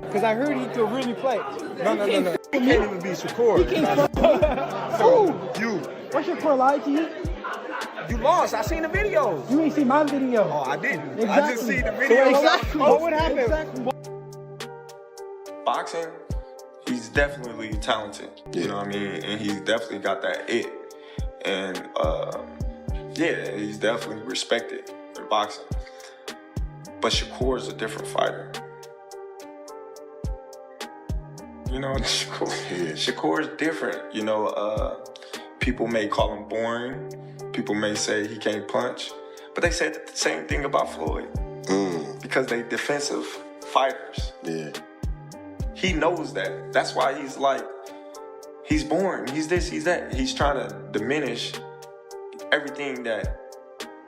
Because I heard he could really play. No. He can't even beat Shakur. He can't. You. What's Shakur lied to you? You lost. I seen the videos. You ain't seen my video. Oh, I didn't. Exactly. I just see the videos. Exactly. What would happen? Exactly. Boxing, he's definitely talented. You know what I mean? And he's definitely got that it. And yeah, he's definitely respected in boxing. But Shakur is a different fighter. You know, Shakur is different. You know, people may call him boring. People may say he can't punch. But they said the same thing about Floyd. Because they defensive fighters. Yeah. He knows that. That's why he's boring. He's this, he's that. He's trying to diminish everything that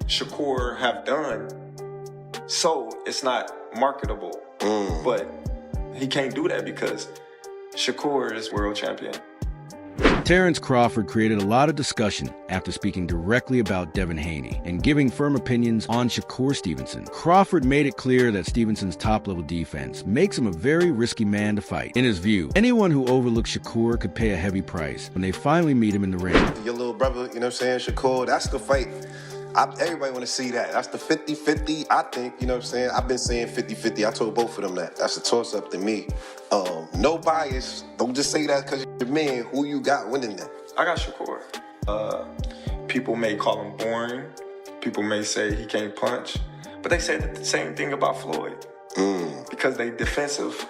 Shakur have done, so it's not marketable. But he can't do that because Shakur is world champion. Terence Crawford created a lot of discussion after speaking directly about Devin Haney and giving firm opinions on Shakur Stevenson. Crawford made it clear that Stevenson's top-level defense makes him a very risky man to fight. In his view, anyone who overlooks Shakur could pay a heavy price when they finally meet him in the ring. Your little brother, you know what I'm saying, Shakur, that's the fight. Everybody want to see that. That's the 50-50, I think, you know what I'm saying? I've been saying 50-50. I told both of them that. That's a toss-up to me. No bias. Don't just say that because you're man. Who you got winning that? I got Shakur. People may call him boring. People may say he can't punch. But they said the same thing about Floyd. Because they defensive.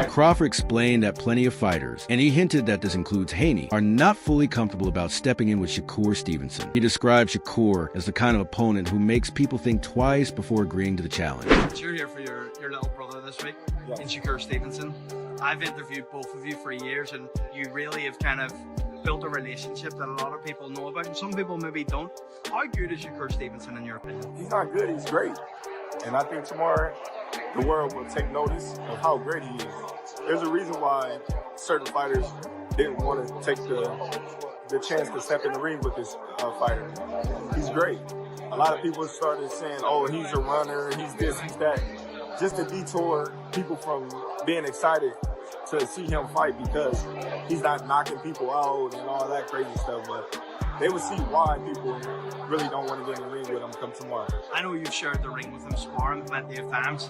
Crawford explained that plenty of fighters, and he hinted that this includes Haney, are not fully comfortable about stepping in with Shakur Stevenson. He described Shakur as the kind of opponent who makes people think twice before agreeing to the challenge. You're here for your little brother this week, in Shakur Stevenson. I've interviewed both of you for years, and you really have kind of built a relationship that a lot of people know about, and some people maybe don't. How good is Shakur Stevenson in your opinion? He's not good. He's great. And I think tomorrow the world will take notice of how great he is. There's a reason why certain fighters didn't want to take the chance to step in the ring with this fighter. He's great. A lot of people started saying, oh, he's a runner, he's this, he's that. Just to detour people from being excited to see him fight because he's not knocking people out and all that crazy stuff. But they would see why people really don't want to get in the ring with him come tomorrow. I know you've shared the ring with him sparring plenty of times.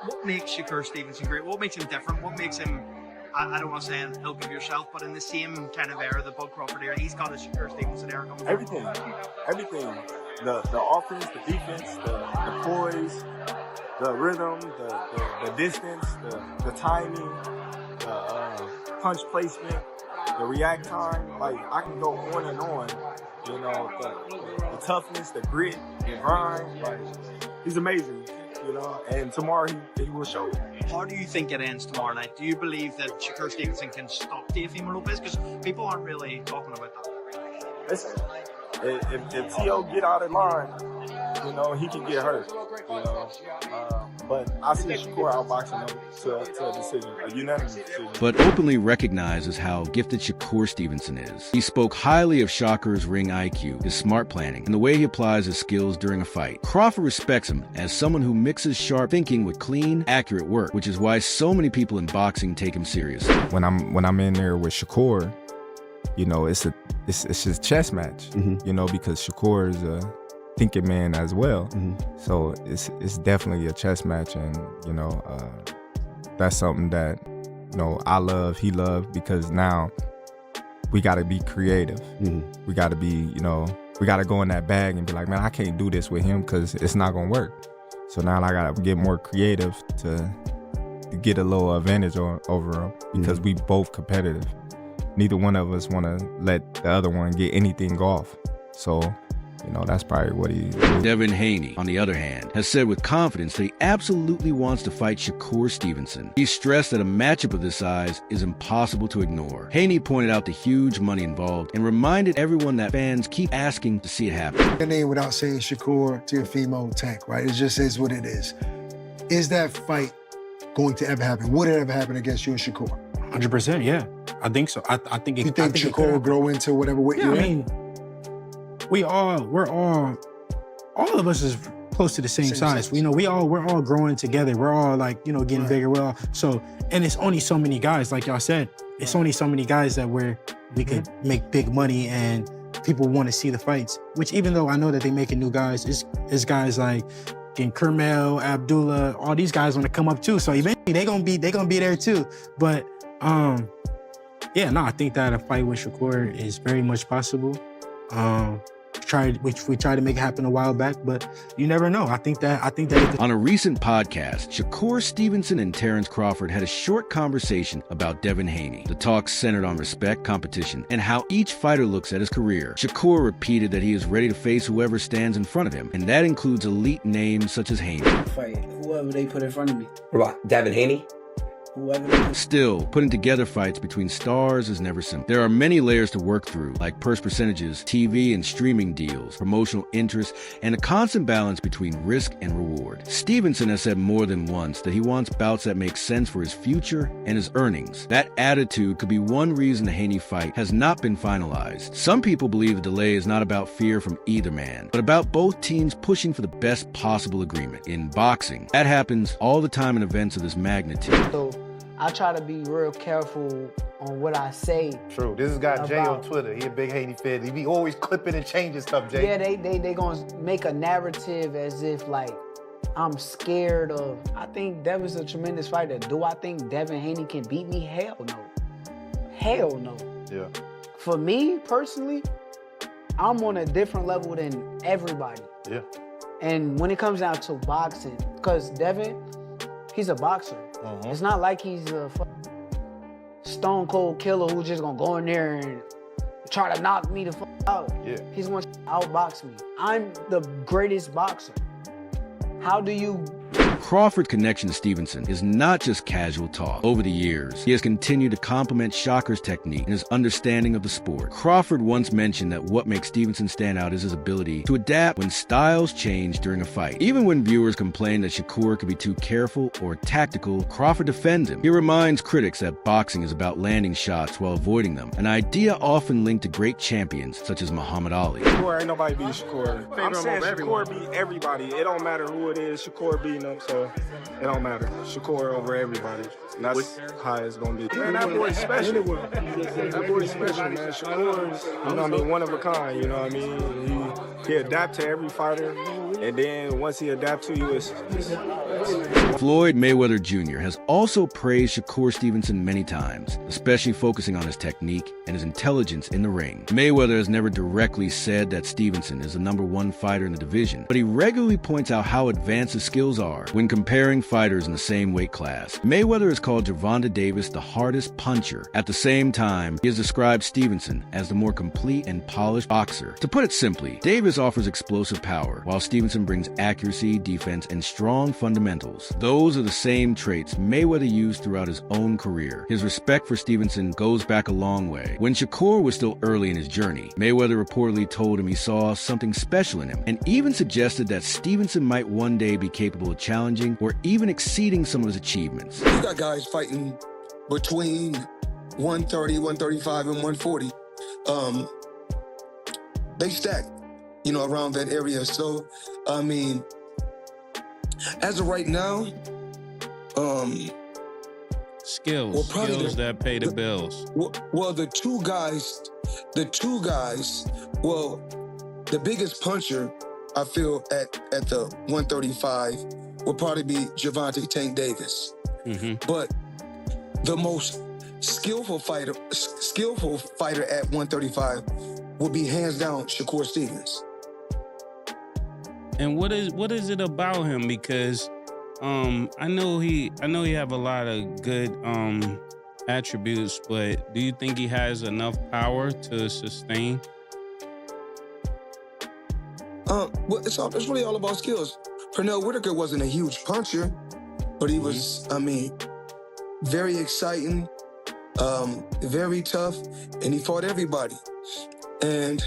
What makes Shakur Stevenson great? What makes him different? What makes him, I don't want to say an ilk of yourself, but in the same kind of era, the Bud Crawford era, he's got a Shakur Stevenson era coming. Everything. The offense, the defense, the poise, the rhythm, the distance, the timing, the punch placement, the react time. Like, I can go on and on. You know, the toughness, the grit, the grind. Like, he's amazing. You know, and tomorrow he will show it. How do you think it ends tomorrow night? Do you believe that Shakur Stevenson can stop Teofimo Lopez? Because people aren't really talking about that. Listen, if T.O. get out of line, you know, he can get hurt. You know, but I see Shakur outboxing him to a decision, a unanimous decision. But openly recognizes how gifted Shakur Stevenson is. He spoke highly of Shakur's ring IQ, his smart planning, and the way he applies his skills during a fight. Crawford respects him as someone who mixes sharp thinking with clean, accurate work, which is why so many people in boxing take him seriously. When I'm in there with Shakur, you know, it's just a chess match, you know, because Shakur is a thinking man as well. So it's definitely a chess match, and you know, that's something that, you know, I love, he loved, because now we got to be creative. We got to be, you know, we got to go in that bag and be like, man, I can't do this with him because it's not gonna work. So now I got to get more creative to get a little advantage over him, because we both competitive. Neither one of us want to let the other one get anything off. So, you know, that's probably what he... Devin Haney, on the other hand, has said with confidence that he absolutely wants to fight Shakur Stevenson. He stressed that a matchup of this size is impossible to ignore. Haney pointed out the huge money involved and reminded everyone that fans keep asking to see it happen. And then without saying Shakur, Teofimo, Tank, right? It just is what it is. Is that fight going to ever happen? Would it ever happen against you and Shakur? 100%, yeah. I think so. I think it, you think Shakur will grow into whatever weight you're in? We're all of us is close to the same size. You know, we're all growing together. We're all like, you know, getting bigger. Well, so, and it's only so many guys, like y'all said, it's only so many guys that we could make big money and people want to see the fights. Which even though I know that they making new guys, it's guys like Kermel, Abdullah, all these guys want to come up too. So eventually they gonna be there too. But yeah, no, I think that a fight with Shakur is very much possible. We tried to make it happen a while back, but you never know. I think that on a recent podcast, Shakur Stevenson and Terence Crawford had a short conversation about Devin Haney. The talk centered on respect, competition, and how each fighter looks at his career. Shakur repeated that he is ready to face whoever stands in front of him, and that includes elite names such as Haney. Fight whoever they put in front of me. What, Devin Haney? Still, putting together fights between stars is never simple. There are many layers to work through, like purse percentages, TV and streaming deals, promotional interests, and a constant balance between risk and reward. Stevenson has said more than once that he wants bouts that make sense for his future and his earnings. That attitude could be one reason the Haney fight has not been finalized. Some people believe the delay is not about fear from either man, but about both teams pushing for the best possible agreement. In boxing, that happens all the time in events of this magnitude. So I try to be real careful on what I say. True. This has got Jay on Twitter. He a big Haney fan. He be always clipping and changing stuff, Jay. Yeah, they gonna make a narrative as if like I'm scared of. I think Devin's a tremendous fighter. Do I think Devin Haney can beat me? Hell no. Hell no. Yeah. For me personally, I'm on a different level than everybody. Yeah. And when it comes down to boxing, because Devin, he's a boxer. It's not like he's a stone cold killer who's just gonna go in there and try to knock me the fuck out. Yeah. He's gonna outbox me. I'm the greatest boxer. How do you... Crawford's connection to Stevenson is not just casual talk. Over the years, he has continued to compliment Shakur's technique and his understanding of the sport. Crawford once mentioned that what makes Stevenson stand out is his ability to adapt when styles change during a fight. Even when viewers complain that Shakur could be too careful or tactical, Crawford defends him. He reminds critics that boxing is about landing shots while avoiding them, an idea often linked to great champions such as Muhammad Ali. Shakur, ain't nobody beat Shakur. I'm saying Shakur beat everybody. It don't matter who it is, Shakur beating them, so it don't matter. Shakur over everybody. And that's how it's gonna be. Man, that boy's special. That boy's special, man. Shakur's, you know what I mean, one of a kind, you know what I mean? He adapt to every fighter, and then once he adapt to you, it's Floyd Mayweather Jr. has also praised Shakur Stevenson many times, especially focusing on his technique and his intelligence in the ring. Mayweather has never directly said that Stevenson is the #1 fighter in the division, but he regularly points out how advanced his skills are when comparing fighters in the same weight class. Mayweather has called Gervonta Davis the hardest puncher. At the same time, he has described Stevenson as the more complete and polished boxer. To put it simply, Davis offers explosive power, while Stevenson brings accuracy, defense, and strong fundamentals. Those are the same traits Mayweather used throughout his own career. His respect for Stevenson goes back a long way. When Shakur was still early in his journey, Mayweather reportedly told him he saw something special in him, and even suggested that Stevenson might one day be capable of challenging or even exceeding some of his achievements. You got guys fighting between 130, 135, and 140. They stack, you know, around that area. So, I mean, as of right now, skills that pay the bills. Well, the two guys, well, the biggest puncher, I feel, at the 135 will probably be Gervonta Tank Davis. But the most skillful fighter at 135 will be hands down Shakur Stevenson. And what is it about him? Because I know he have a lot of good attributes, but do you think he has enough power to sustain? Well, it's really all about skills. Pernell Whitaker wasn't a huge puncher, but he was, I mean, very exciting, very tough, and he fought everybody. And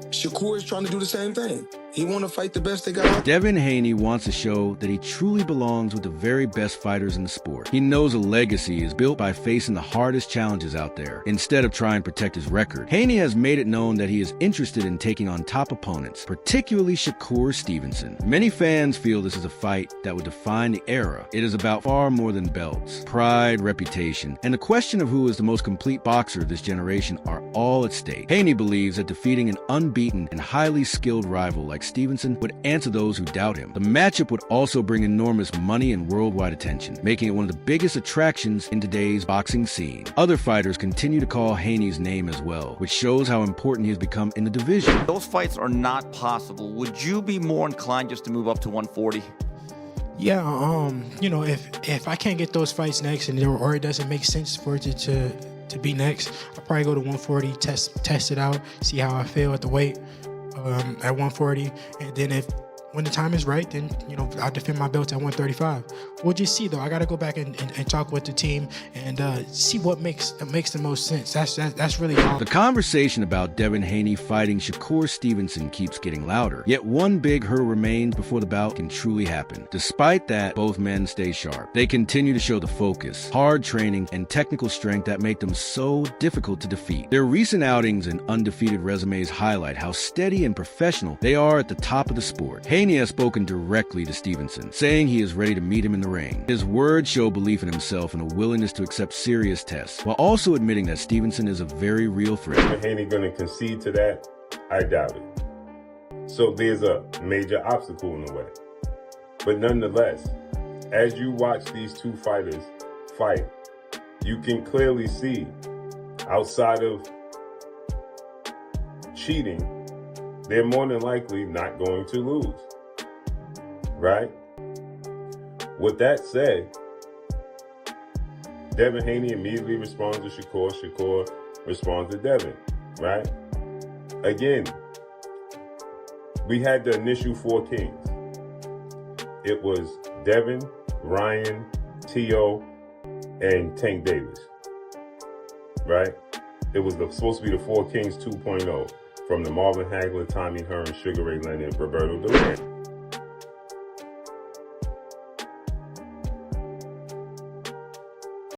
Shakur is trying to do the same thing. He want to fight the best they got. Devin Haney wants to show that he truly belongs with the very best fighters in the sport. He knows a legacy is built by facing the hardest challenges out there, instead of trying to protect his record. Haney has made it known that he is interested in taking on top opponents, particularly Shakur Stevenson. Many fans feel this is a fight that would define the era. It is about far more than belts, pride, reputation, and the question of who is the most complete boxer of this generation are all at stake. Haney believes that defeating an unbeaten and highly skilled rival like Stevenson would answer those who doubt him. The matchup would also bring enormous money and worldwide attention, making it one of the biggest attractions in today's boxing scene. Other fighters continue to call Haney's name as well, which shows how important he has become in the division. Those fights are not possible. Would you be more inclined just to move up to 140? Yeah, you know, if I can't get those fights next or it doesn't make sense for it to be next, I'll probably go to 140, test it out, see how I feel at the weight at 140, and then when the time is right, then, you know, I'll defend my belt at 135. We'll just see, though. I got to go back and talk with the team and see what makes the most sense. That's really all. The conversation about Devin Haney fighting Shakur Stevenson keeps getting louder. Yet one big hurdle remains before the bout can truly happen. Despite that, both men stay sharp. They continue to show the focus, hard training, and technical strength that make them so difficult to defeat. Their recent outings and undefeated resumes highlight how steady and professional they are at the top of the sport. Haney has spoken directly to Stevenson, saying he is ready to meet him in the ring. His words show belief in himself and a willingness to accept serious tests, while also admitting that Stevenson is a very real threat. Is Haney going to concede to that? I doubt it. So there's a major obstacle in the way. But nonetheless, as you watch these two fighters fight, you can clearly see, outside of cheating, they're more than likely not going to lose. Right? With that said, Devin Haney immediately responds to Shakur. Shakur responds to Devin. Right? Again, we had the initial four kings. It was Devin, Ryan, T.O., and Tank Davis. Right? It was supposed to be the four kings 2.0 from the Marvin Hagler, Tommy Hearn, Sugar Ray Leonard, Roberto Duran.